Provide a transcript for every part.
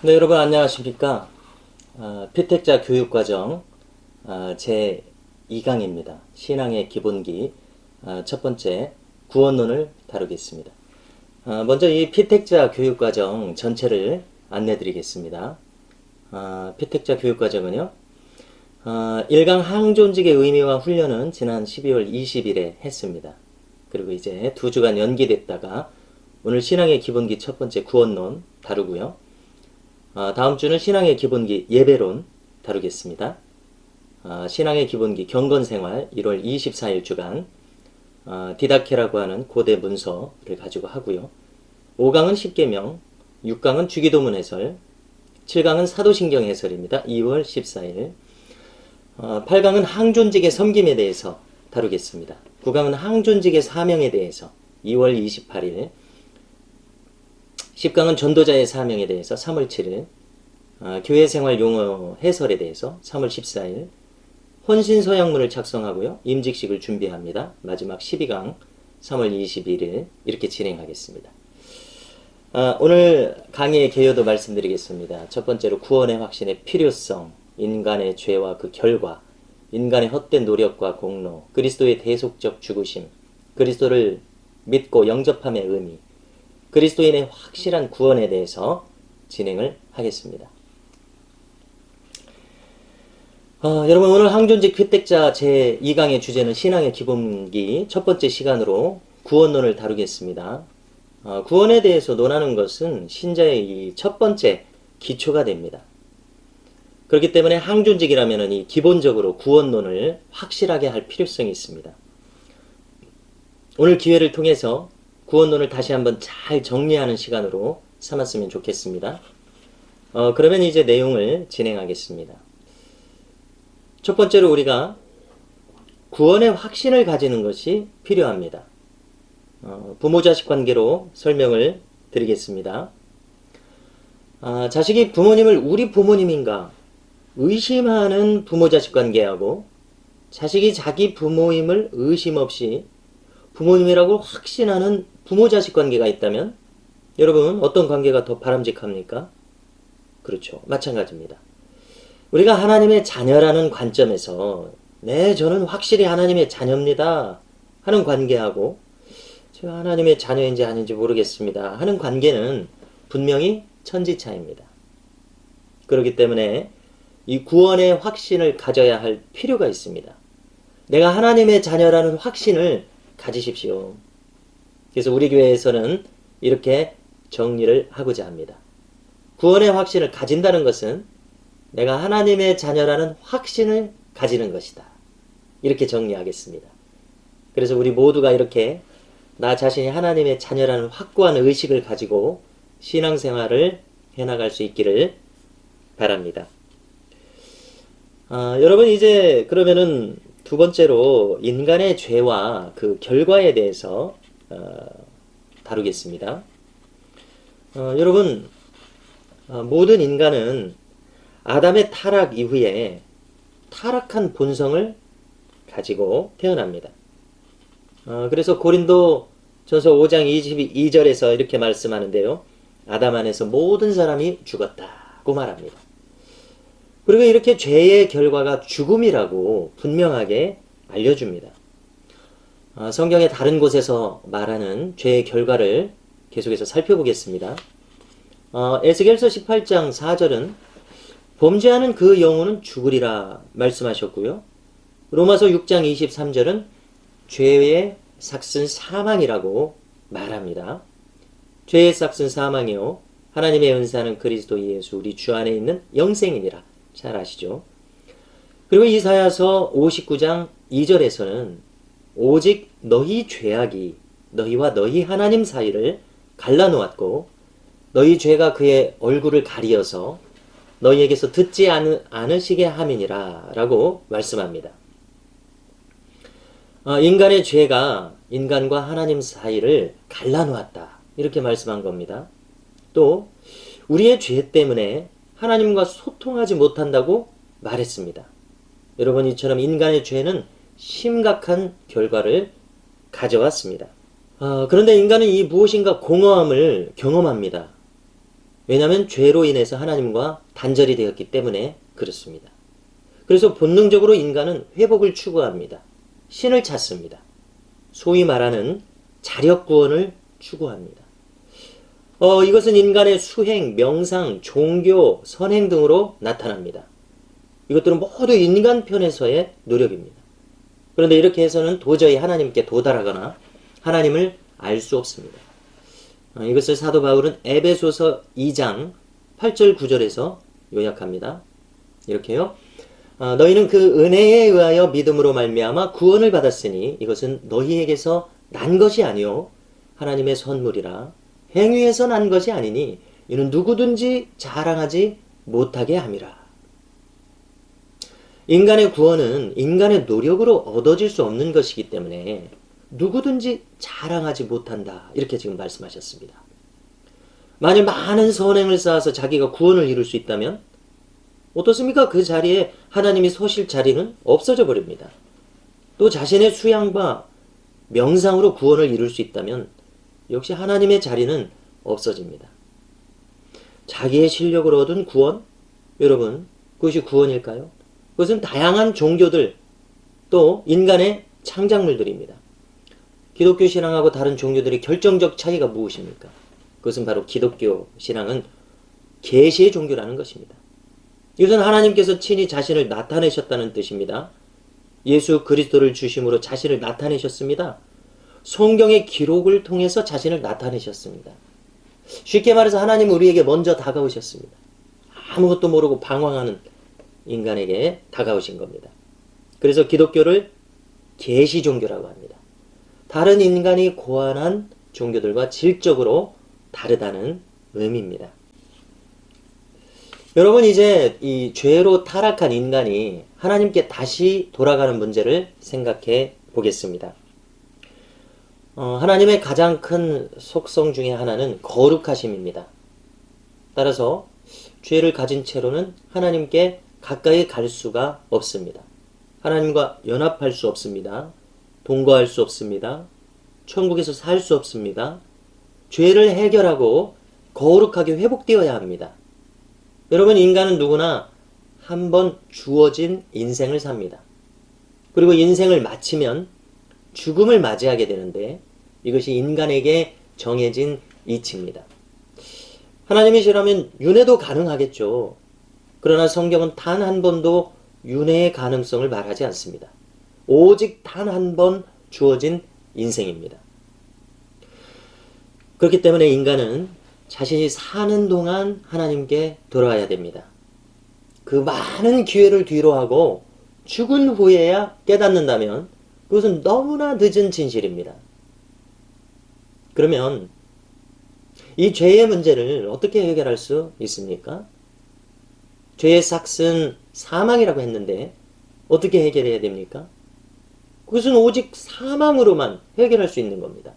네, 여러분 안녕하십니까? 피택자 교육과정 제 2강입니다. 신앙의 기본기 첫 번째 구원론을 다루겠습니다. 먼저 이 피택자 교육과정 전체를 안내 드리겠습니다. 피택자 교육과정은요. 1강 항존직의 의미와 훈련은 지난 12월 20일에 했습니다. 그리고 이제 2주간 연기됐다가 오늘 신앙의 기본기 첫 번째 구원론 다루고요. 다음 주는 신앙의 기본기 예배론 다루겠습니다. 신앙의 기본기 경건생활 1월 24일 주간 디다케라고 하는 고대 문서를 가지고 하고요. 5강은 십계명, 6강은 주기도문 해설, 7강은 사도신경 해설입니다. 2월 14일 8강은 항존직의 섬김에 대해서 다루겠습니다. 9강은 항존직의 사명에 대해서 2월 28일 10강은 전도자의 사명에 대해서 3월 7일, 교회생활 용어 해설에 대해서 3월 14일, 혼신서약문을 작성하고요. 임직식을 준비합니다. 마지막 12강 3월 21일 이렇게 진행하겠습니다. 오늘 강의의 개요도 말씀드리겠습니다. 첫 번째로 구원의 확신의 필요성, 인간의 죄와 그 결과, 인간의 헛된 노력과 공로, 그리스도의 대속적 죽으심, 그리스도를 믿고 영접함의 의미, 그리스도인의 확실한 구원에 대해서 진행을 하겠습니다. 여러분 오늘 항존직 피택자 제2강의 주제는 신앙의 기본기 첫 번째 시간으로 구원론을 다루겠습니다. 구원에 대해서 논하는 것은 신자의 이 첫 번째 기초가 됩니다. 그렇기 때문에 항존직이라면 이 기본적으로 구원론을 확실하게 할 필요성이 있습니다. 오늘 기회를 통해서 구원론을 다시 한번 잘 정리하는 시간으로 삼았으면 좋겠습니다. 그러면 이제 내용을 진행하겠습니다. 첫 번째로 우리가 구원의 확신을 가지는 것이 필요합니다. 부모-자식 관계로 설명을 드리겠습니다. 자식이 부모님을 우리 부모님인가 의심하는 부모-자식 관계하고 자식이 자기 부모임을 의심 없이 부모님이라고 확신하는 부모-자식 관계가 있다면 여러분 어떤 관계가 더 바람직합니까? 그렇죠. 마찬가지입니다. 우리가 하나님의 자녀라는 관점에서 네, 저는 확실히 하나님의 자녀입니다 하는 관계하고 제가 하나님의 자녀인지 아닌지 모르겠습니다 하는 관계는 분명히 천지차이입니다. 그렇기 때문에 이 구원의 확신을 가져야 할 필요가 있습니다. 내가 하나님의 자녀라는 확신을 가지십시오. 그래서 우리 교회에서는 이렇게 정리를 하고자 합니다. 구원의 확신을 가진다는 것은 내가 하나님의 자녀라는 확신을 가지는 것이다. 이렇게 정리하겠습니다. 그래서 우리 모두가 이렇게 나 자신이 하나님의 자녀라는 확고한 의식을 가지고 신앙생활을 해나갈 수 있기를 바랍니다. 여러분 이제 그러면은 두 번째로 인간의 죄와 그 결과에 대해서 다루겠습니다. 여러분 모든 인간은 아담의 타락 이후에 타락한 본성을 가지고 태어납니다. 그래서 고린도 전서 5장 22절에서 이렇게 말씀하는데요. 아담 안에서 모든 사람이 죽었다고 말합니다. 그리고 이렇게 죄의 결과가 죽음이라고 분명하게 알려줍니다. 성경의 다른 곳에서 말하는 죄의 결과를 계속해서 살펴보겠습니다. 에스겔서 18장 4절은 범죄하는 그 영혼은 죽으리라 말씀하셨고요. 로마서 6장 23절은 죄의 삭슨 사망이라고 말합니다. 죄의 삭슨 사망이요 하나님의 은사는 그리스도 예수 우리 주 안에 있는 영생이니라. 잘 아시죠? 그리고 이사야서 59장 2절에서는 오직 너희 죄악이 너희와 너희 하나님 사이를 갈라놓았고 너희 죄가 그의 얼굴을 가리어서 너희에게서 듣지 않으시게 함이니라 라고 말씀합니다. 인간의 죄가 인간과 하나님 사이를 갈라놓았다 이렇게 말씀한 겁니다. 또 우리의 죄 때문에 하나님과 소통하지 못한다고 말했습니다. 여러분 이처럼 인간의 죄는 심각한 결과를 가져왔습니다. 그런데 인간은 이 무엇인가 공허함을 경험합니다. 왜냐하면 죄로 인해서 하나님과 단절이 되었기 때문에 그렇습니다. 그래서 본능적으로 인간은 회복을 추구합니다. 신을 찾습니다. 소위 말하는 자력 구원을 추구합니다. 이것은 인간의 수행, 명상, 종교, 선행 등으로 나타납니다. 이것들은 모두 인간 편에서의 노력입니다. 그런데 이렇게 해서는 도저히 하나님께 도달하거나 하나님을 알 수 없습니다. 이것을 사도 바울은 에베소서 2장 8절 9절에서 요약합니다. 이렇게요. 너희는 그 은혜에 의하여 믿음으로 말미암아 구원을 받았으니 이것은 너희에게서 난 것이 아니요 하나님의 선물이라. 행위에서 난 것이 아니니 이는 누구든지 자랑하지 못하게 함이라. 인간의 구원은 인간의 노력으로 얻어질 수 없는 것이기 때문에 누구든지 자랑하지 못한다. 이렇게 지금 말씀하셨습니다. 만일 많은 선행을 쌓아서 자기가 구원을 이룰 수 있다면 어떻습니까? 그 자리에 하나님이 서실 자리는 없어져 버립니다. 또 자신의 수양과 명상으로 구원을 이룰 수 있다면 역시 하나님의 자리는 없어집니다. 자기의 실력으로 얻은 구원? 여러분, 그것이 구원일까요? 그것은 다양한 종교들, 또 인간의 창작물들입니다. 기독교 신앙하고 다른 종교들의 결정적 차이가 무엇입니까? 그것은 바로 기독교 신앙은 계시의 종교라는 것입니다. 이것은 하나님께서 친히 자신을 나타내셨다는 뜻입니다. 예수 그리스도를 중심으로 자신을 나타내셨습니다. 성경의 기록을 통해서 자신을 나타내셨습니다. 쉽게 말해서 하나님은 우리에게 먼저 다가오셨습니다. 아무것도 모르고 방황하는 인간에게 다가오신 겁니다. 그래서 기독교를 계시 종교라고 합니다. 다른 인간이 고안한 종교들과 질적으로 다르다는 의미입니다. 여러분, 이제 이 죄로 타락한 인간이 하나님께 다시 돌아가는 문제를 생각해 보겠습니다. 하나님의 가장 큰 속성 중에 하나는 거룩하심입니다. 따라서 죄를 가진 채로는 하나님께 가까이 갈 수가 없습니다. 하나님과 연합할 수 없습니다. 동거할 수 없습니다. 천국에서 살 수 없습니다. 죄를 해결하고 거룩하게 회복되어야 합니다. 여러분, 인간은 누구나 한 번 주어진 인생을 삽니다. 그리고 인생을 마치면 죽음을 맞이하게 되는데 이것이 인간에게 정해진 이치입니다. 하나님이시라면 윤회도 가능하겠죠. 그러나 성경은 단 한 번도 윤회의 가능성을 말하지 않습니다. 오직 단 한 번 주어진 인생입니다. 그렇기 때문에 인간은 자신이 사는 동안 하나님께 돌아와야 됩니다. 그 많은 기회를 뒤로하고 죽은 후에야 깨닫는다면 그것은 너무나 늦은 진실입니다. 그러면 이 죄의 문제를 어떻게 해결할 수 있습니까? 죄의 삭은 사망이라고 했는데 어떻게 해결해야 됩니까? 그것은 오직 사망으로만 해결할 수 있는 겁니다.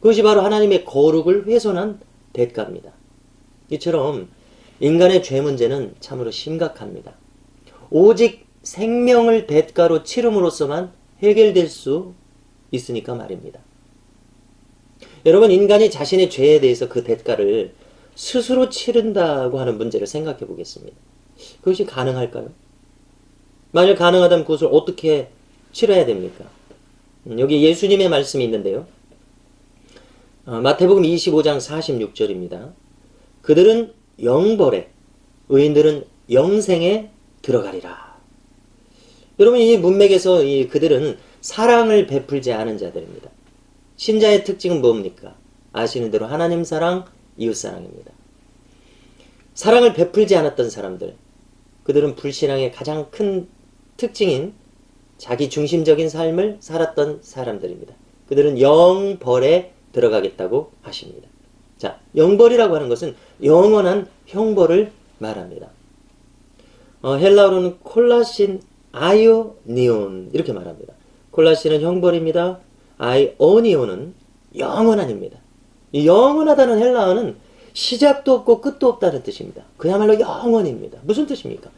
그것이 바로 하나님의 거룩을 훼손한 대가입니다. 이처럼 인간의 죄 문제는 참으로 심각합니다. 오직 생명을 대가로 치름으로써만 해결될 수 있으니까 말입니다. 여러분, 인간이 자신의 죄에 대해서 그 대가를 스스로 치른다고 하는 문제를 생각해 보겠습니다. 그것이 가능할까요? 만일 가능하다면 그것을 어떻게 치러야 됩니까? 여기 예수님의 말씀이 있는데요. 마태복음 25장 46절입니다. 그들은 영벌에, 의인들은 영생에 들어가리라. 여러분, 이 문맥에서 그들은 사랑을 베풀지 않은 자들입니다. 신자의 특징은 뭡니까? 아시는 대로 하나님 사랑, 이웃 사랑입니다. 사랑을 베풀지 않았던 사람들, 그들은 불신앙의 가장 큰 특징인 자기 중심적인 삶을 살았던 사람들입니다. 그들은 영벌에 들어가겠다고 하십니다. 자, 영벌이라고 하는 것은 영원한 형벌을 말합니다. 헬라어로는 콜라신 아이오니온 이렇게 말합니다. 콜라신은 형벌입니다. 아이오니온은 영원한입니다. 이 영원하다는 헬라어는 시작도 없고 끝도 없다는 뜻입니다. 그야말로 영원입니다. 무슨 뜻입니까?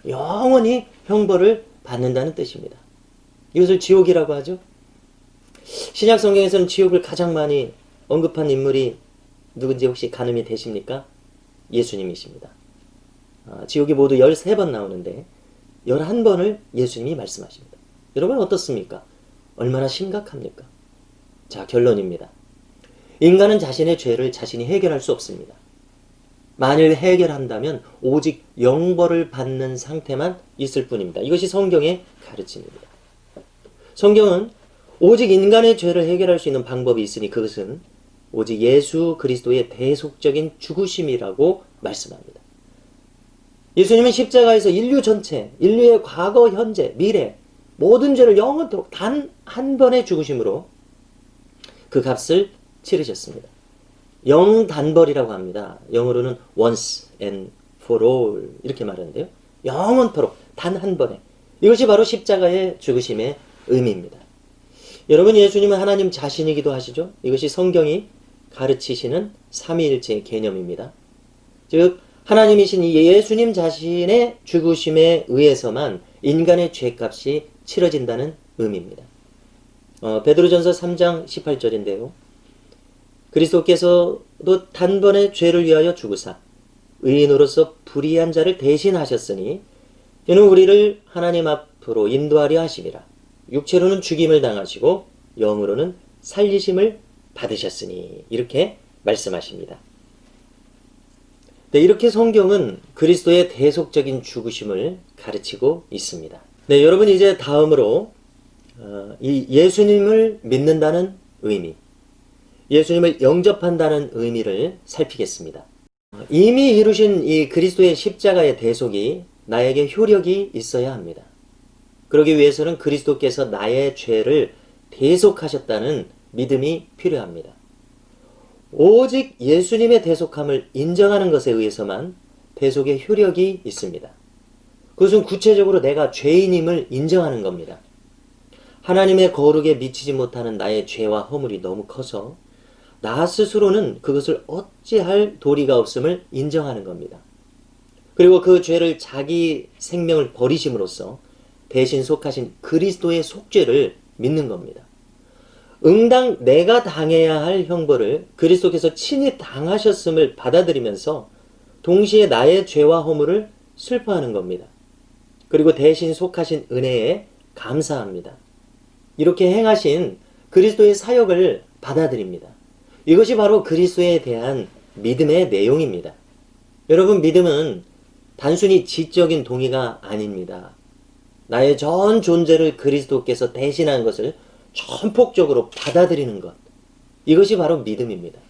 영원히 형벌을 받는다는 뜻입니다. 이것을 지옥이라고 하죠. 신약 성경에서는 지옥을 가장 많이 언급한 인물이 누군지 혹시 가늠이 되십니까? 예수님이십니다. 지옥이 모두 13번 나오는데 11번을 예수님이 말씀하십니다. 여러분 어떻습니까? 얼마나 심각합니까? 자, 결론입니다. 인간은 자신의 죄를 자신이 해결할 수 없습니다. 만일 해결한다면 오직 영벌을 받는 상태만 있을 뿐입니다. 이것이 성경의 가르침입니다. 성경은 오직 인간의 죄를 해결할 수 있는 방법이 있으니 그것은 오직 예수 그리스도의 대속적인 죽으심이라고 말씀합니다. 예수님은 십자가에서 인류 전체, 인류의 과거, 현재, 미래 모든 죄를 영원토록 단 한 번의 죽으심으로 그 값을 치르셨습니다. 영단벌이라고 합니다. 영어로는 once and for all 이렇게 말하는데요. 영원토록 단 한 번에. 이것이 바로 십자가의 죽으심의 의미입니다. 여러분, 예수님은 하나님 자신이기도 하시죠. 이것이 성경이 가르치시는 삼위일체의 개념입니다. 즉 하나님이신 이 예수님 자신의 죽으심에 의해서만 인간의 죄값이 치러진다는 의미입니다. 베드로전서 3장 18절인데요. 그리스도께서도 단번에 죄를 위하여 죽으사 의인으로서 불의한 자를 대신하셨으니 이는 우리를 하나님 앞으로 인도하려 하심이라. 육체로는 죽임을 당하시고 영으로는 살리심을 받으셨으니 이렇게 말씀하십니다. 네, 이렇게 성경은 그리스도의 대속적인 죽으심을 가르치고 있습니다. 네, 여러분 이제 다음으로 이 예수님을 믿는다는 의미, 예수님을 영접한다는 의미를 살피겠습니다. 이미 이루신 이 그리스도의 십자가의 대속이 나에게 효력이 있어야 합니다. 그러기 위해서는 그리스도께서 나의 죄를 대속하셨다는 믿음이 필요합니다. 오직 예수님의 대속함을 인정하는 것에 의해서만 대속의 효력이 있습니다. 그것은 구체적으로 내가 죄인임을 인정하는 겁니다. 하나님의 거룩에 미치지 못하는 나의 죄와 허물이 너무 커서 나 스스로는 그것을 어찌할 도리가 없음을 인정하는 겁니다. 그리고 그 죄를 자기 생명을 버리심으로써 대신 속하신 그리스도의 속죄를 믿는 겁니다. 응당 내가 당해야 할 형벌을 그리스도께서 친히 당하셨음을 받아들이면서 동시에 나의 죄와 허물을 슬퍼하는 겁니다. 그리고 대신 속하신 은혜에 감사합니다. 이렇게 행하신 그리스도의 사역을 받아들입니다. 이것이 바로 그리스도에 대한 믿음의 내용입니다. 여러분, 믿음은 단순히 지적인 동의가 아닙니다. 나의 전 존재를 그리스도께서 대신한 것을 전폭적으로 받아들이는 것. 이것이 바로 믿음입니다.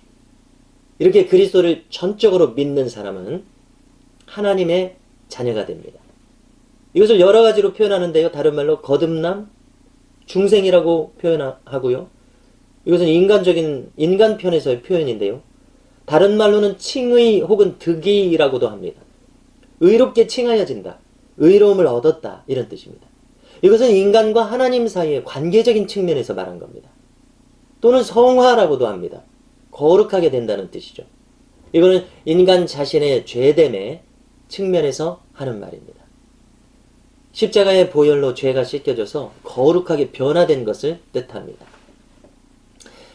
이렇게 그리스도를 전적으로 믿는 사람은 하나님의 자녀가 됩니다. 이것을 여러 가지로 표현하는데요. 다른 말로 거듭남, 중생이라고 표현하고요. 이것은 인간 편에서의 표현인데요. 다른 말로는 칭의 혹은 득의라고도 합니다. 의롭게 칭하여진다. 의로움을 얻었다. 이런 뜻입니다. 이것은 인간과 하나님 사이의 관계적인 측면에서 말한 겁니다. 또는 성화라고도 합니다. 거룩하게 된다는 뜻이죠. 이거는 인간 자신의 죄됨의 측면에서 하는 말입니다. 십자가의 보혈로 죄가 씻겨져서 거룩하게 변화된 것을 뜻합니다.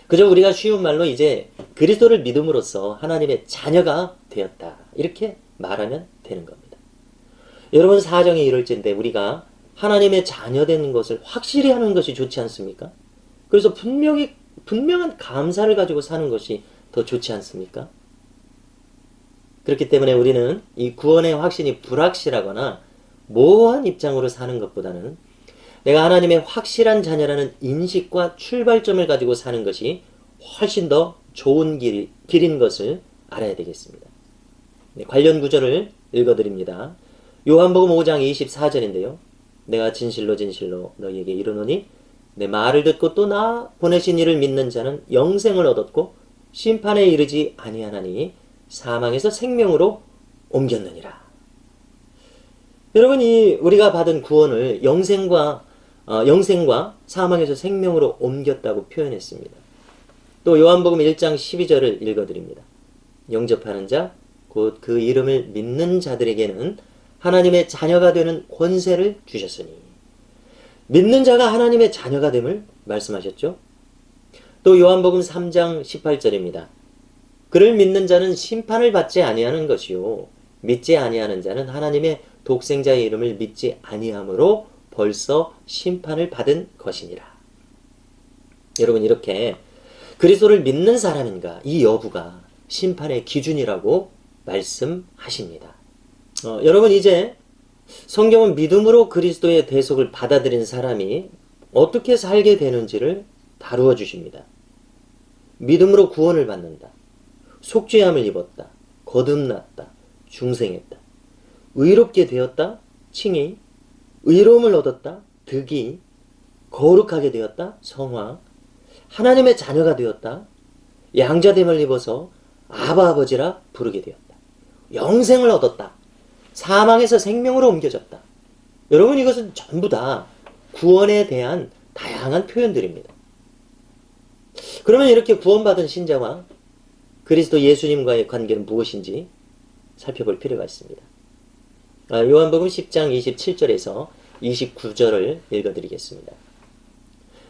그저 우리가 쉬운 말로 이제 그리스도를 믿음으로써 하나님의 자녀가 되었다. 이렇게 말하면 되는 겁니다. 여러분, 사정이 이럴진데 우리가 하나님의 자녀된 것을 확실히 하는 것이 좋지 않습니까? 그래서 분명한 감사를 가지고 사는 것이 더 좋지 않습니까? 그렇기 때문에 우리는 이 구원의 확신이 불확실하거나 모호한 입장으로 사는 것보다는 내가 하나님의 확실한 자녀라는 인식과 출발점을 가지고 사는 것이 훨씬 더 좋은 길인 것을 알아야 되겠습니다. 네, 관련 구절을 읽어드립니다. 요한복음 5장 24절인데요. 내가 진실로 진실로 너희에게 이르노니 내 말을 듣고 또 나 보내신 이를 믿는 자는 영생을 얻었고 심판에 이르지 아니하나니 사망에서 생명으로 옮겼느니라. 여러분, 우리가 받은 구원을 영생과 사망에서 생명으로 옮겼다고 표현했습니다. 또 요한복음 1장 12절을 읽어드립니다. 영접하는 자, 곧 그 이름을 믿는 자들에게는 하나님의 자녀가 되는 권세를 주셨으니. 믿는 자가 하나님의 자녀가 됨을 말씀하셨죠. 또 요한복음 3장 18절입니다. 그를 믿는 자는 심판을 받지 아니하는 것이요 믿지 아니하는 자는 하나님의 독생자의 이름을 믿지 아니함으로 벌써 심판을 받은 것이니라. 여러분, 이렇게 그리스도를 믿는 사람인가 이 여부가 심판의 기준이라고 말씀하십니다. 여러분, 이제 성경은 믿음으로 그리스도의 대속을 받아들인 사람이 어떻게 살게 되는지를 다루어 주십니다. 믿음으로 구원을 받는다. 속죄함을 입었다. 거듭났다. 중생했다. 의롭게 되었다. 칭의. 의로움을 얻었다. 득이. 거룩하게 되었다. 성화. 하나님의 자녀가 되었다. 양자됨을 입어서 아바 아버지라 부르게 되었다. 영생을 얻었다. 사망에서 생명으로 옮겨졌다. 여러분, 이것은 전부 다 구원에 대한 다양한 표현들입니다. 그러면 이렇게 구원받은 신자와 그리스도 예수님과의 관계는 무엇인지 살펴볼 필요가 있습니다. 요한복음 10장 27절에서 29절을 읽어드리겠습니다.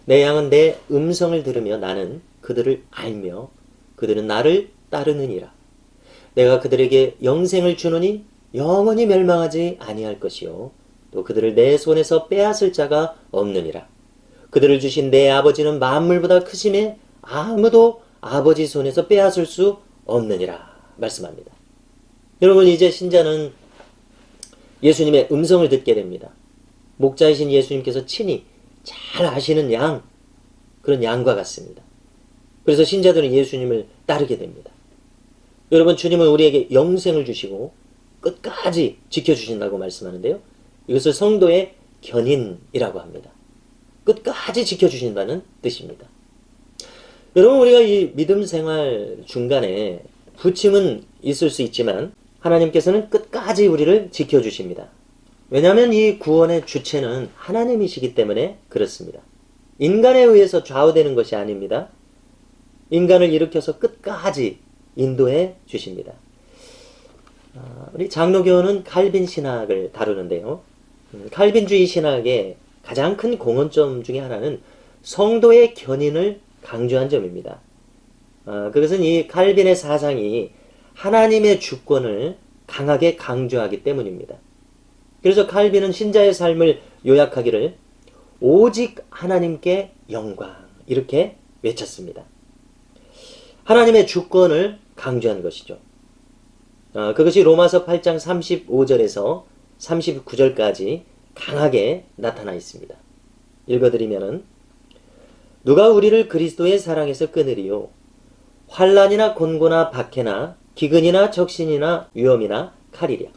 내 양은 내 음성을 들으며 나는 그들을 알며 그들은 나를 따르느니라. 내가 그들에게 영생을 주노니 영원히 멸망하지 아니할 것이요 또 그들을 내 손에서 빼앗을 자가 없느니라. 그들을 주신 내 아버지는 만물보다 크심에 아무도 아버지 손에서 빼앗을 수 없느니라 말씀합니다. 여러분, 이제 신자는 예수님의 음성을 듣게 됩니다. 목자이신 예수님께서 친히 잘 아시는 양, 그런 양과 같습니다. 그래서 신자들은 예수님을 따르게 됩니다. 여러분, 주님은 우리에게 영생을 주시고 끝까지 지켜주신다고 말씀하는데요. 이것을 성도의 견인이라고 합니다. 끝까지 지켜주신다는 뜻입니다. 여러분, 우리가 이 믿음 생활 중간에 부침은 있을 수 있지만 하나님께서는 끝까지 우리를 지켜주십니다. 왜냐하면 이 구원의 주체는 하나님이시기 때문에 그렇습니다. 인간에 의해서 좌우되는 것이 아닙니다. 인간을 일으켜서 끝까지 인도해 주십니다. 우리 장로교는 칼빈 신학을 다루는데요. 칼빈주의 신학의 가장 큰 공헌점 중에 하나는 성도의 견인을 강조한 점입니다. 그것은 이 칼빈의 사상이 하나님의 주권을 강하게 강조하기 때문입니다. 그래서 칼빈은 신자의 삶을 요약하기를 오직 하나님께 영광 이렇게 외쳤습니다. 하나님의 주권을 강조한 것이죠. 그것이 로마서 8장 35절에서 39절까지 강하게 나타나 있습니다. 읽어드리면은 누가 우리를 그리스도의 사랑에서 끊으리요? 환난이나 곤고나 박해나 기근이나 적신이나 위험이나 칼이랴.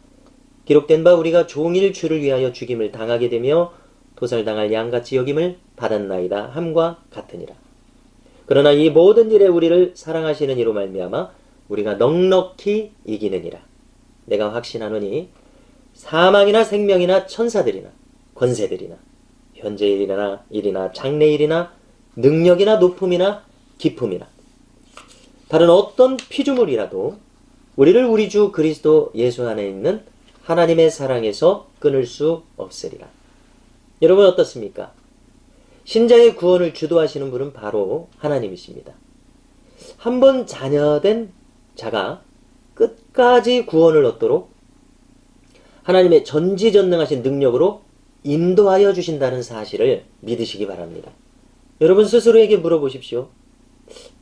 기록된 바 우리가 종일 주를 위하여 죽임을 당하게 되며 도살당할 양같이 여김을 받았나이다 함과 같으니라. 그러나 이 모든 일에 우리를 사랑하시는 이로 말미암아 우리가 넉넉히 이기느니라. 내가 확신하노니 사망이나 생명이나 천사들이나 권세들이나 현재일이나 장래일이나 능력이나 높음이나 기품이나 다른 어떤 피조물이라도 우리를 우리 주 그리스도 예수 안에 있는 하나님의 사랑에서 끊을 수 없으리라. 여러분, 어떻습니까? 신자의 구원을 주도하시는 분은 바로 하나님이십니다. 한번 자녀된 자가 끝까지 구원을 얻도록 하나님의 전지전능하신 능력으로 인도하여 주신다는 사실을 믿으시기 바랍니다. 여러분 스스로에게 물어보십시오.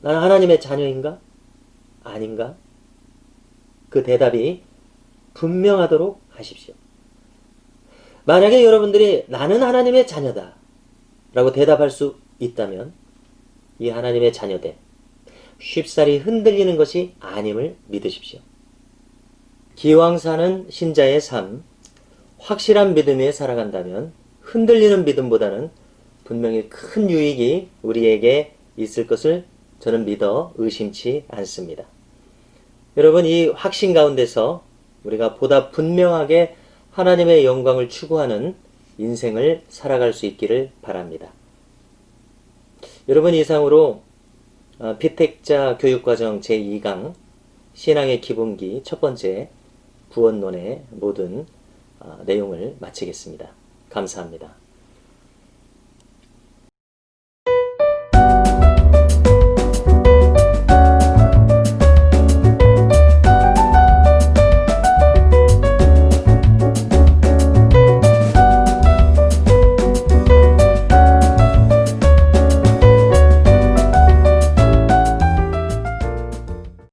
나는 하나님의 자녀인가? 아닌가? 그 대답이 분명하도록 하십시오. 만약에 여러분들이 나는 하나님의 자녀다 라고 대답할 수 있다면 이 하나님의 자녀됨 쉽사리 흔들리는 것이 아님을 믿으십시오. 기왕 사는 신자의 삶, 확실한 믿음에 살아간다면 흔들리는 믿음보다는 분명히 큰 유익이 우리에게 있을 것을 저는 믿어 의심치 않습니다. 여러분, 이 확신 가운데서 우리가 보다 분명하게 하나님의 영광을 추구하는 인생을 살아갈 수 있기를 바랍니다. 여러분, 이상으로 피택자 교육과정 제2강 신앙의 기본기 첫 번째 구원론의 모든 내용을 마치겠습니다. 감사합니다.